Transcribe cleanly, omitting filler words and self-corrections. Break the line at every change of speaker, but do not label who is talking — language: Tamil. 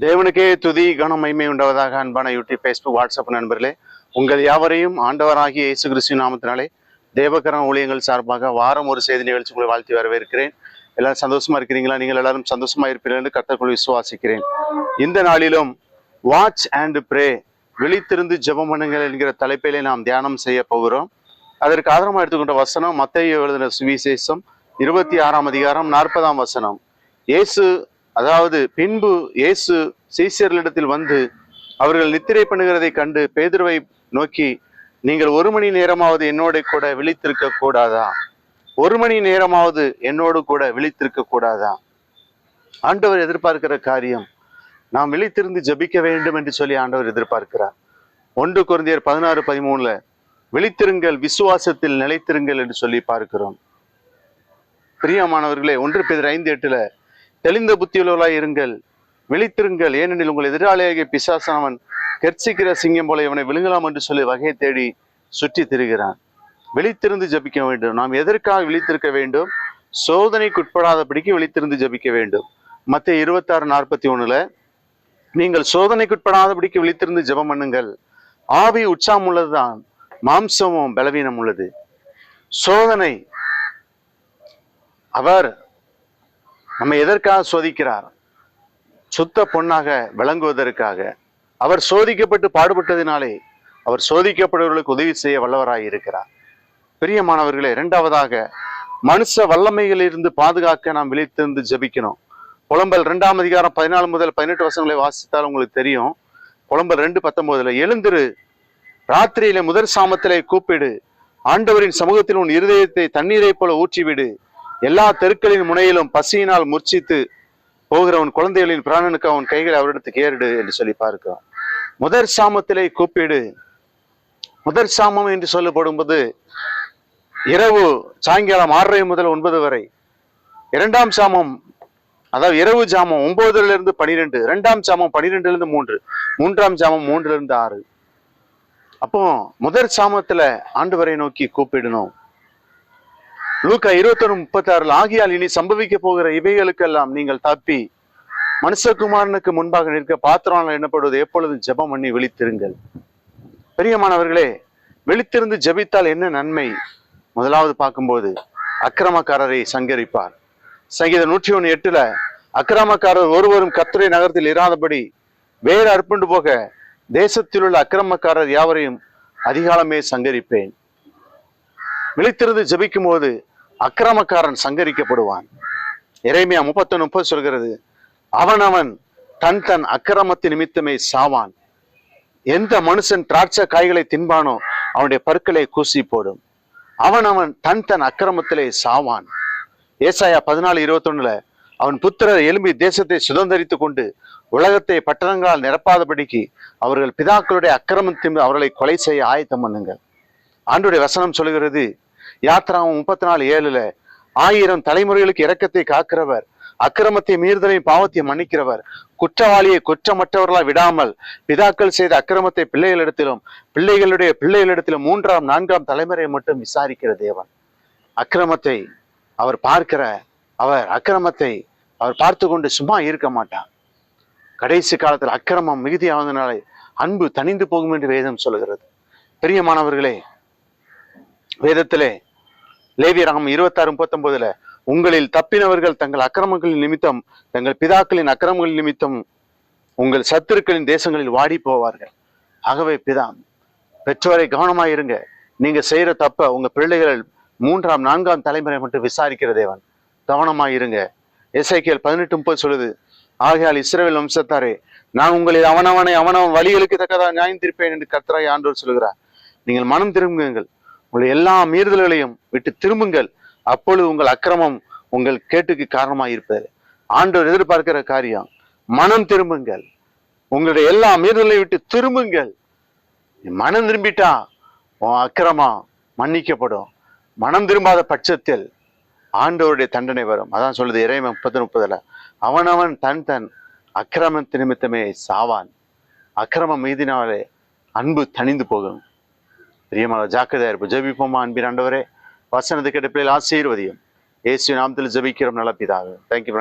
தேவனுக்கே துதி கனம் மகிமை உண்டாவதாக. அன்பான யூடியூப், ஃபேஸ்புக், வாட்ஸ்அப் நண்பர்களே, உங்கள் யாவரையும் ஆண்டவராகிய இயேசு கிறிஸ்து நாமத்தினாலே தேவகரம் ஊழியங்கள் சார்பாக வாரம் ஒரு செய்தி நிகழ்ச்சி உங்களை வாழ்த்தி வரவேற்கிறேன். எல்லாரும் சந்தோஷமா இருக்கிறீங்களா? நீங்கள் எல்லாரும் சந்தோஷமா இருப்பீர்கள் என்று கர்த்தருக்குள் விசுவாசிக்கிறேன். இந்த நாளிலும் வாட்ச் அண்ட் ப்ரே, விழித்திருந்து ஜெபம் பண்ணுங்கள் என்கிற தலைப்பிலே நாம் தியானம் செய்ய போகிறோம். அதற்கு ஆதாரமாக எடுத்துக்கொண்ட வசனம் மத்தேயு எழுதின சுவிசேஷம் 26ஆம் அதிகாரம் 40ஆம் வசனம். பின்பு இயேசு சீஷர்களிடத்தில் வந்து அவர்கள் நித்திரை பண்ணுகிறதை கண்டு பேதுருவை நோக்கி, நீங்கள் 1 மணி நேரமாவது என்னோட கூட விழித்திருக்க கூடாதா? 1 மணி நேரமாவது என்னோடு கூட விழித்திருக்க கூடாதா? ஆண்டவர் எதிர்பார்க்கிற காரியம் நாம் விழித்திருந்து ஜபிக்க வேண்டும் என்று சொல்லி ஆண்டவர் எதிர்பார்க்கிறார். 1 கொரிந்தியர் 16:13 விழித்திருங்கள், விசுவாசத்தில் நிலைத்திருங்கள் என்று சொல்லி பார்க்கிறோம். பிரியமானவர்களே, 1 பேதுரு 5:8 தெளிந்த புத்தியுள்ளவர்களாய் இருங்கள், விழித்திருங்கள், ஏனெனில் உங்கள் எதிராளியாகிய பிசாசானவன் கெர்ச்சிக்கிற சிங்கம் போல இவனை விழுங்கலாம் என்று சொல்லி வகையை தேடி சுற்றி திரிகிறான். விழித்திருந்து ஜபிக்க வேண்டும். நாம் எதற்காக விழித்திருக்க வேண்டும்? சோதனைக்குட்படாதபடிக்கு விழித்திருந்து ஜபிக்க வேண்டும். மத்தேயு 26:41 நீங்கள் சோதனைக்குட்படாதபடிக்கு விழித்திருந்து ஜெபம் பண்ணுங்கள். ஆவி உற்சாகம் உள்ளதுதான், மாம்சமும் பலவீனம் உள்ளது. சோதனை, அவர் நம்ம எதற்காக சோதிக்கிறார்? சுத்த பொன்னாக விளங்குவதற்காக. அவர் சோதிக்கப்பட்டு பாடுபட்டதினாலே அவர் சோதிக்கப்படுவர்களுக்கு உதவி செய்ய வல்லவராய் இருக்கிறார். பிரியமானவர்களே, இரண்டாவதாக மனுஷ வல்லமைகளிலிருந்து பாதுகாக்க நாம் விழித்திருந்து ஜபிக்கணும். புலம்பல் 2ஆம் அதிகாரம் 14 முதல் 18 வசனங்களை வாசித்தால் உங்களுக்கு தெரியும். புலம்பல் 2:19 எழுந்திரு, ராத்திரியில முதற் சாமத்திலே கூப்பிடு, ஆண்டவரின் சமூகத்தில் உன் இருதயத்தை தண்ணீரை போல ஊற்றிவிடு, எல்லா தெருக்களின் முனையிலும் பசியினால் முர்ச்சித்து போகிற உன் குழந்தைகளின் பிராணனுக்கு அவன் கைகளை அவரிடத்துக்கு ஏறிடு என்று சொல்லி பார்க்கிறோம். முதற் சாமத்திலே கூப்பிடு. முதற் சாமம் என்று சொல்லப்படும் போது இரவு சாயங்காலம் 6:30 முதல் 9 வரை. 2ஆம் சாமம், அதாவது இரவு ஜாமம் 9 to 12. 2ஆம் சாமம் 12 to 3. 3ஆம் சாமம் 3 to 6. அப்போ முதற் சாமத்துல ஆண்டவரை நோக்கி கூப்பிடணும். லூக்கா 21:36 ஆகியால் இனி சம்பவிக்க போகிற இவைகளுக்கெல்லாம் நீங்கள் தப்பி மனுஷகுமாரனுக்கு முன்பாக நிற்க பாத்திரம் எண்ணப்படுவது எப்பொழுதும் ஜெபம் பண்ணி விழித்திருங்கள். பிரியமானவர்களே, விழித்திருந்து ஜெபித்தால் என்ன நன்மை? முதலாவது பார்க்கும்போது அக்கிரமக்காரரை சங்கரிப்பார். சங்கீதம் 101:8 அக்கிரமக்காரர் ஒருவரும் கர்த்தருடைய நகரத்தில் இராதபடி வேறு அறுப்புண்டு போக தேசத்தில் உள்ள அக்கிரமக்காரர் யாவரையும் அதிகாலமே சங்கரிப்பேன். விழித்திருந்து ஜபிக்கும் போது அக்கிரமக்காரன் சங்கரிக்கப்படுவான். எரேமியா 31:30 சொல்கிறது, அவனவன் தன் தன் அக்கிரமத்தின் நிமித்தமே சாவான். எந்த மனுஷன் திராட்சை காய்களை தின்பானோ அவனுடைய பற்களை கூசி போடும். அவனவன் தன் தன் அக்கிரமத்திலே சாவான். ஏசாயா 14:21 அவன் புத்திரர் எழும்பி தேசத்தை சுதந்திரித்துக் கொண்டு உலகத்தை பட்டணங்களால் நிரப்பாதபடிக்கு அவர்கள் பிதாக்களுடைய அக்கிரமத்தின் அவர்களை கொலை செய்ய ஆயத்தம் பண்ணுங்கள். ஆண்டவருடைய வசனம் சொல்கிறது, யாத்திராவும் 34:7 1000 தலைமுறைகளுக்கு இரக்கத்தை காக்கிறவர், அக்கிரமத்தை மீறுதலை பாவத்தை மன்னிக்கிறவர், குற்றவாளியை குற்றமற்றவர்களாக விடாமல் பிதாக்கள் செய்த அக்கிரமத்தை பிள்ளைகளிடத்திலும் பிள்ளைகளுடைய பிள்ளைகளிடத்திலும் 3ஆம் 4ஆம் தலைமுறை மட்டும் விசாரிக்கிற தேவன். அக்கிரமத்தை அவர் பார்க்கிற அக்கிரமத்தை அவர் பார்த்து கொண்டு சும்மா இருக்க மாட்டார். கடைசி காலத்தில் அக்கிரமம் மிகுதியாவதனாலே அன்பு தணிந்து போகும் என்று வேதம் சொல்கிறது. பிரியமானவர்களே, வேதத்திலே லேவியராகமம் 26:39 உங்களில் தப்பினவர்கள் தங்கள் அக்கிரமங்களின் நிமித்தம் தங்கள் பிதாக்களின் அக்கிரமங்களின் நிமித்தம் உங்கள் சத்துருக்களின் தேசங்களில் வாடி போவார்கள். ஆகவே பெற்றோரை கவனமாயிருங்க. நீங்க செய்யற தப்ப உங்க பிள்ளைகள் 3ஆம் 4ஆம் தலைமுறை மட்டும் விசாரிக்கிற தேவன். கவனமாயிருங்க. எசேக்கியேல் 18:30 சொல்லுது, ஆகையால் இஸ்ரவேல் வம்சத்தாரே, நான் உங்களில் அவனவன் வழிகளுக்கு தக்கதாக நியாயம் தீர்ப்பேன் என்று கர்த்தராகிய ஆண்டவர் சொல்கிறார். நீங்கள் மனம் திரும்புங்கள், உங்களுடைய எல்லா மீறுதல்களையும் விட்டு திரும்புங்கள், அப்பொழுது உங்கள் அக்கிரமம் உங்கள் கேட்டுக்கு காரணமாக இருப்பது. ஆண்டவர் எதிர்பார்க்கிற காரியம் மனம் திரும்புங்கள். உங்களுடைய எல்லா மீறுதலையும் விட்டு திரும்புங்கள். மனம் திரும்பிட்டா உன் அக்கிரமம் மன்னிக்கப்படும். மனம் திரும்பாத பட்சத்தில் ஆண்டவருடைய தண்டனை வரும். அதான் சொல்லுது எரேமியா 30:30 அவனவன் தன் தன் அக்கிரமத்து நிமித்தமே சாவான். அக்கிரமம் மீதினாலே அன்பு தணிந்து போகும். பிரியமாக ஜாக்கிரதையா இருப்போம். ஜெபிப்போமா? அன்பின் ஆண்டவரே, வசனத்துக்கு பிள்ளைகள் ஆசீர்வதியும். இயேசு நாமத்தில் ஜெபிக்கிறோம் நல்ல பிதாவே. தேங்க்யூ.